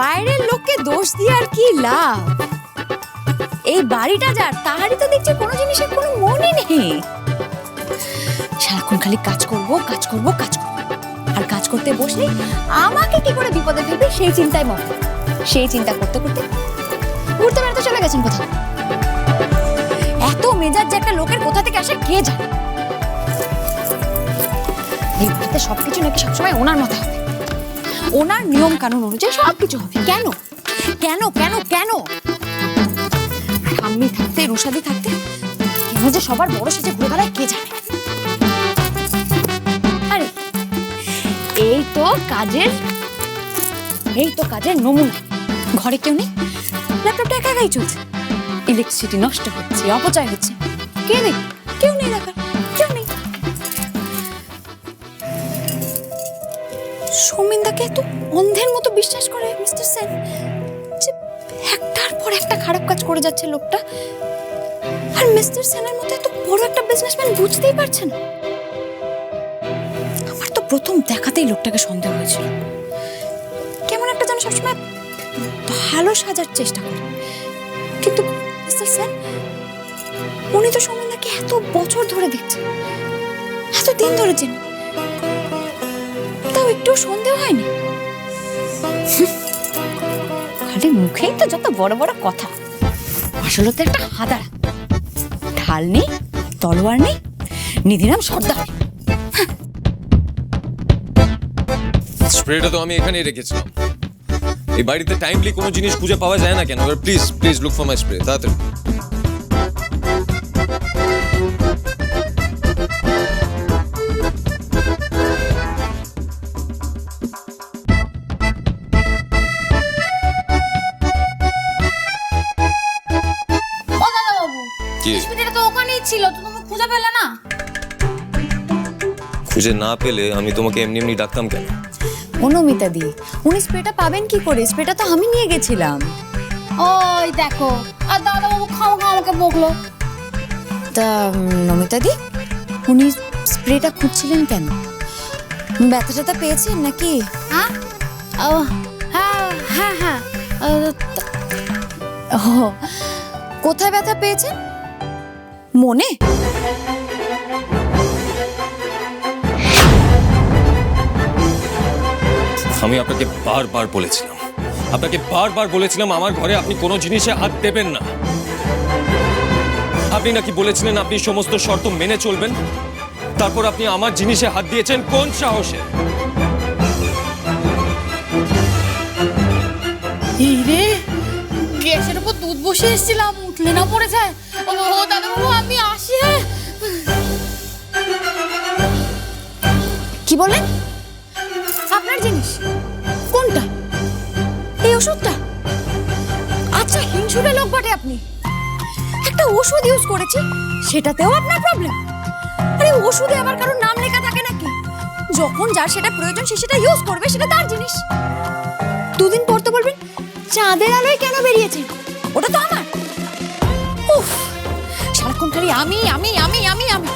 বাইরের লোককে দোষ দিয়ে আর কি লাভ? এই বাড়িটা যার, তারই তো দেখছি কোনো জিনিসের কোনো মনই নেই। সারাক্ষণ খালি কাজ করব কাজ করব কাজ করব, আর কাজ করতে বসলে আমাকে কি করে বিপদে ফেলবে সেই চিন্তায় মগ্ন। সেই চিন্তা করতে করতে ঘুরতে বেড়াতে চলে গেছেন কোথাও। এত মেজাজ যে একটা লোকের কোথা থেকে আসে কে জানে। এই বাড়িতে সবকিছু নাকি সবসময় ওনার মতো হবে, ওনার নিয়ম কানুন অনুযায়ী সবকিছু হবে। কেন কেন কেন কেন? ঠাম্মি থাকতে, রুশাদি থাকতে কেন যে সবার বড় সেজে ঘুরে বেড়ায় কে জানে। আরে এই তো কাজের নমুনা। ঘরে কেউ নেই, ল্যাপটপটা একা একাই চলছে, ইলেকট্রিসিটি নষ্ট হচ্ছে, অপচয় হচ্ছে। কে নেই? কেউ নেই দেখার, কেউ নেই। সৌমিনদাকে এত অন্ধের মতো বিশ্বাস করে মিস্টার সেন যে একটার পর একটা খারাপ কাজ করে যাচ্ছে লোকটা। আর মিস্টার সেনের মতো এত বড় একটা বিজনেসম্যান বুঝতেই পারছেন। আমার তো প্রথম দেখাতেই লোকটাকে সন্দেহ হয়েছিল। কেমন একটা যেন সবসময় ভালো সাজার চেষ্টা করে, কিন্তু মিস্টার সেন উনি তো সৌমিনদাকে এত বছর ধরে দেখছেন, এত দিন ধরে চেনেন, তাও একটু সন্দেহ হয়নি। খালি মুখেই তো যত বড় বড় কথা, আসলে তো একটা হাদারা। ঢাল নেই, তলোয়ার নেই, নিধিরাম সর্দার। স্প্রেটা তো আমি এখানেই রেখেছিলাম। এই বাড়িতে টাইমলি কোনো জিনিস খুঁজে পাওয়া যায় না কেন? Please please look for my spray, তাড়াতাড়ি। ও দাদা বাবু, কি? স্পিডটা তো ওখানেই ছিল, তো তুমি খুঁজে পেলে না? খুঁজে না পেলে আমি তোমাকে এমনি এমনি ডাকতাম কেন? অনুমিতা দি, উনি স্প্রেটা পাবেন কি করে? স্প্রেটা তো আমি নিয়ে গেছিলাম। ওই দেখো, আর দাদা বাবু খাও খাও আমাকে বকলো। তা নমিতা দি, উনি স্প্রেটা খুঁজছিলেন কেন? ব্যথা ট্যাথা পেয়েছেন নাকি? হ্যাঁ ও হ্যাঁ হ্যাঁ হ্যাঁ ও, কোথায় ব্যথা পেয়েছেন? মনে? আমি আপনাকে বারবার বলেছিলাম আমার ঘরে আপনি কোনো জিনিসে হাত দেবেন না। আপনি নাকি বলেছিলেন আপনি সমস্ত শর্ত মেনে চলবেন, তারপর আপনি আমার জিনিসে হাত দিয়েছেন কোন সাহসে? এই রে, গ্যাসের উপর দুধ বসে এসেছিলাম, উঠলে না পড়ে যায়। ও দাদা বাবু আমি আসি। হ্যাঁ কি বললেন? আপনার জিনিস কোনটা? এই ওষুধটা? আচ্ছা, হিংসুটে লোক বটে আপনি। একটা ওষুধ ইউজ করেছি, সেটাতেও আপনার প্রবলেম? আরে ওষুধে আবার কারোর নাম লেখা থাকে নাকি? যখন যার সেটা প্রয়োজন সে সেটা ইউজ করবে, সেটা তার জিনিস। দুদিন পর তো বলবেন চাঁদের আলোয় কেন বেরিয়েছে, ওটা তো আমার। উফ, সারাক্ষণ খালি আমি আমি আমি আমি আমি।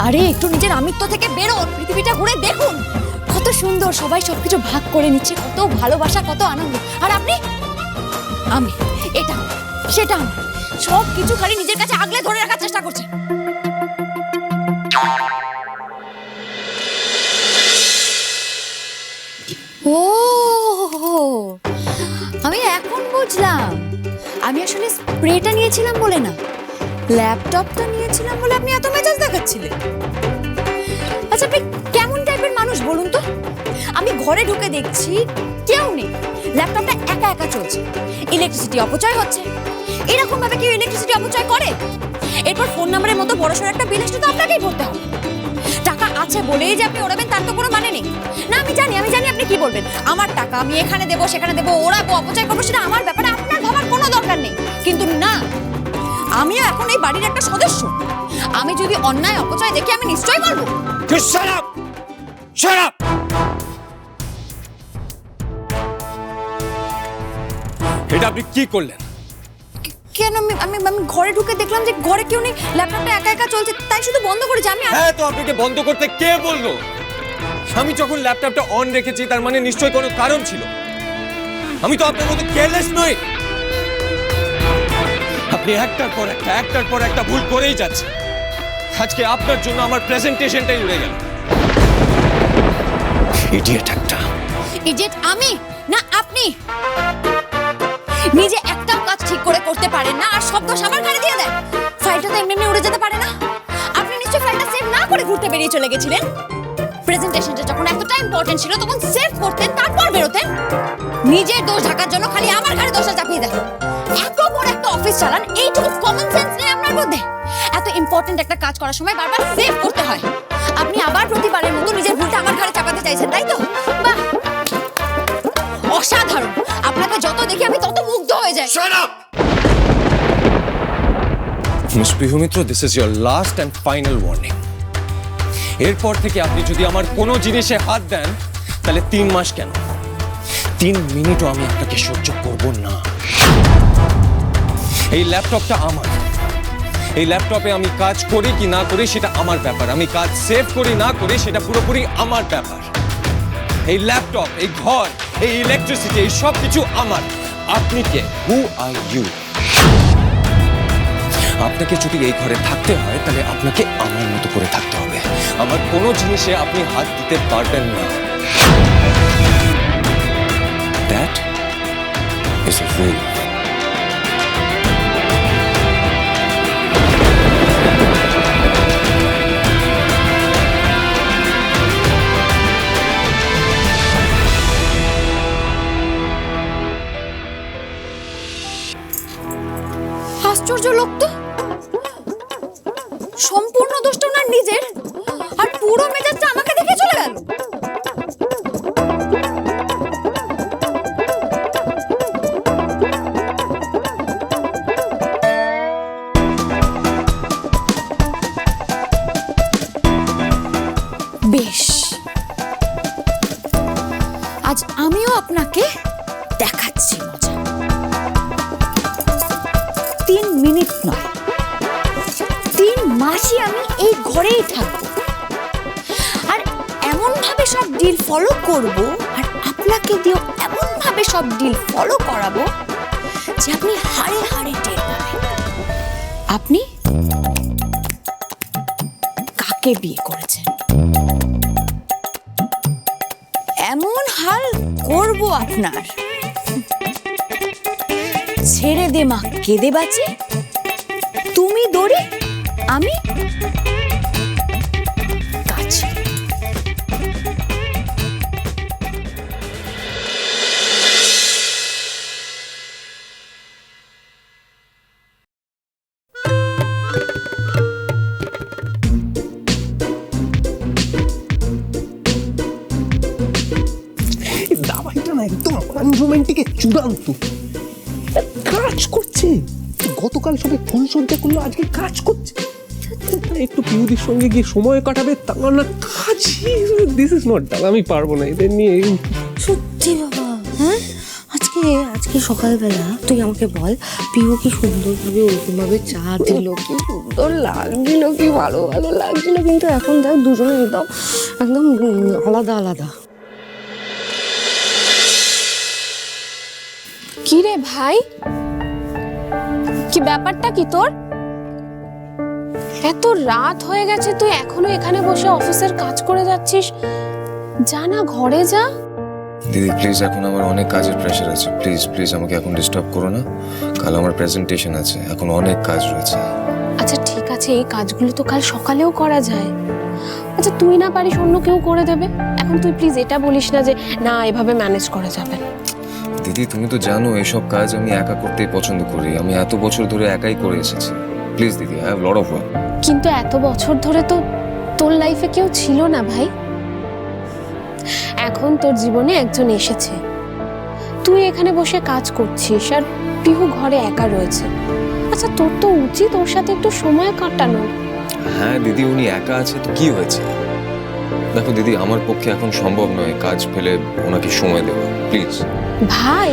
আরে একটু নিজের আমিত্ব থেকে বেরোন, পৃথিবীটা ঘুরে দেখুন কত সুন্দর, সবাই সবকিছু ভাগ করে নিচ্ছে, কত ভালোবাসা, কত আনন্দ। আর আপনি আমি, এটা সেটা আমার, সব কিছু খালি নিজের কাছে আগলে ধরে রাখার চেষ্টা করছেন। ও, আমি এখন বুঝলাম। আমি আসলে স্প্রেটা নিয়েছিলাম বলে না, ল্যাপটপটা নিয়েছিলাম বলে আপনি এত মেজাজ দেখাচ্ছিলেন। আচ্ছা, আপনি কেমন টাইপের মানুষ বলুন তো? আমি ঘরে ঢুকে দেখছি কেউ নেই, ল্যাপটপটা একা একা চলছে, ইলেকট্রিসিটি অপচয় হচ্ছে। এরকম ভাবে কেউ ইলেকট্রিসিটি অপচয় করে? এরপর ফোন নাম্বারের মতো বড়সড় একটা বিল আসলে তো আপনাকেই ভরতে হবে। টাকা আছে বলেই যে আপনি ওড়াবেন তার তো কোনো মানে নেই। না, আমি জানি আপনি কি বলবেন। আমার টাকা আমি এখানে দেবো সেখানে দেবো, ওড়াবো অপচয় করবো, সেটা আমার ব্যাপারে আপনার ভাবার কোনো দরকার নেই। কিন্তু না, আমিও এখন এই বাড়ির একটা সদস্য। আমি যদি অন্যায় অপচয় দেখি আমি নিশ্চয়ই বলবো। এটা আপনি কি করলেন? কেন? আমি ঘরে ঢুকে দেখলাম যে ঘরে কেউ নেই, ল্যাপটপটা একা একা চলছে, তাই শুধু বন্ধ করেছি আমি। হ্যাঁ, তো আপনাকে বন্ধ করতে কে বললো? আমি যখন ল্যাপটপটা অন রেখেছি তার মানে নিশ্চয়ই কোনো কারণ ছিল। আমি তো আপনার মতো কেয়ারলেস নই। আপনি একটার পর একটা ভুল করেই যাচ্ছেন। আজকে আপনার জন্য আমার প্রেজেন্টেশনটাই উড়ে গেল। ইডিয়েট একটা। ইডিয়েট আমি না আপনি? নিজে একটাও কাজ ঠিক করে করতে পারেন না আর সব দোষ আমার ঘাড়ে দিয়ে দেন। ফাইলটা তো এমনি উড়ে যেতে পারে না। আপনি নিশ্চয়ই ফাইলটা সেভ না করে ঘুরতে বেরিয়ে চলে গেছিলেন। প্রেজেন্টেশনটা যখন এতটা ইম্পর্টেন্ট ছিল তখন সেভ করতেন, তারপর বেরোতেন। নিজের দোষ ঢাকার জন্য খালি আমার ঘাড়ে দোষটা চাপিয়ে দেন। এত বড় একটা অফিস চালান, এইটুকু কমন সেন্স নেই আপনার মধ্যে? এত ইম্পর্টেন্ট একটা কাজ করার সময় বারবার সেভ করতে হয়। আপনি আবার প্রতিবারের মতো নিজের ভুলটা আমার ঘাড়ে চাপাতে চাইছেন, তাই তো? বাহ, অসাধারণ। আপনাকে যত দেখি আমি তত মুগ্ধ হয়ে যাই। Shut up! Miss Pihu Mitra, this is your last and final warning. এরপর থেকে আপনি যদি আমার কোনো জিনিসে হাত দেন, তাহলে 3 মাস কেন, 3 মিনিটও আমি আপনাকে সহ্য করব না। এই ল্যাপটপটা আমার। এই ল্যাপটপে আমি কাজ করি কি না করি সেটা আমার ব্যাপার। আমি কাজ সেভ করি না করি সেটা পুরোপুরি আমার ব্যাপার। এই ল্যাপটপ, এই ঘর, এই ইলেকট্রিসিটি, এই সব কিছু আমার। আপনি কে? হু আর ইউ? আপনাকে যদি এই ঘরে থাকতে হয় তাহলে আপনাকে আমার মতো করে থাকতে হবে। আমার কোনো জিনিসে আপনি হাত দিতে পারবেন না। That is a rule. আশ্চর্য লোক তো। সম্পূর্ণ দোষটা ওনার নিজের, আর পুরো মেজাজটা আমাকে দেখে চলে গেল। বেশ, আজ আমিও আপনাকে দেখাচ্ছি মজা। 3 মিনিট নয়, 3 মাসই আমি এই ঘরেই থাকবো। আর এমন ভাবে সব ডিল ফলো করব, আর আপনাকে দিয়েও এমন ভাবে সব ডিল ফলো করাবো যে আপনি হাড়ে হাড়ে টের পাবেন আপনি কাকে বিয়ে করেছেন। এমন হাল করব আপনার, ছেড়ে দে মা কেঁদে বাঁচি, তুমি দড়ি আমি কাছি। দাবাইটা না একদম আনরোম্যান্টিকের চূড়ান্ত। কাজ করছে, গতকাল সবে ফুল সজ্জা করলো, আজকে কাজ করছে। একটু পিউদির সঙ্গে গিয়ে সময় কাটাবে, তা না কাজই। দিস ইজ নট ডাল। আমি পারবো না এদের নিয়ে। সত্যি বাবা, হ্যাঁ আজকে সকালবেলা তুই আমাকে বল, পিউ কি সুন্দরভাবে ওরকমভাবে চা দিল, কি সুন্দর লাগছিল, কি ভালো ভালো লাগছিল। কিন্তু এখন দেখ দুজনে একদম একদম আলাদা আলাদা। কি রে ভাই, কি ব্যাপারটা কি তোর? এত রাত হয়ে গেছে, তুই এখনো এখানে বসে অফিসের কাজ করে যাচ্ছিস? যা না ঘরে যা। দিদি প্লিজ, এখন আমার অনেক কাজের প্রেশার আছে। প্লিজ প্লিজ আমাকে এখন ডিস্টার্ব করো না। কাল আমার প্রেজেন্টেশন আছে, এখন অনেক কাজ রয়েছে। আচ্ছা ঠিক আছে, এই কাজগুলো তো কাল সকালেও করা যায়। আচ্ছা তুই না পারিস, অন্য কেউ করে দেবে। এখন তুই প্লিজ এটা বলিস না যে না এভাবে ম্যানেজ করা যাবে। দিদি তুমি তো জানো এসব কাজ আমি একা করতেই পছন্দ করি। আমি এত বছর ধরে একাই করে এসেছি। প্লিজ দিদি, I have lot of work. কিন্তু এত বছর ধরে তো তোর লাইফে কেউ ছিল না ভাই। এখন তোর জীবনে একজন এসেছে, তুই এখানে বসে কাজ করছিস আর পিহু ঘরে একা রয়েছে। আচ্ছা তোর তো উচিত ওর সাথে একটু সময় কাটানো। হ্যাঁ দিদি, উনি একা আছে তো কি হয়েছে? দেখো দিদি, আমার পক্ষে এখন সম্ভব নয় কাজ ফেলে ওনাকে সময় দেওয়া। প্লিজ ভাই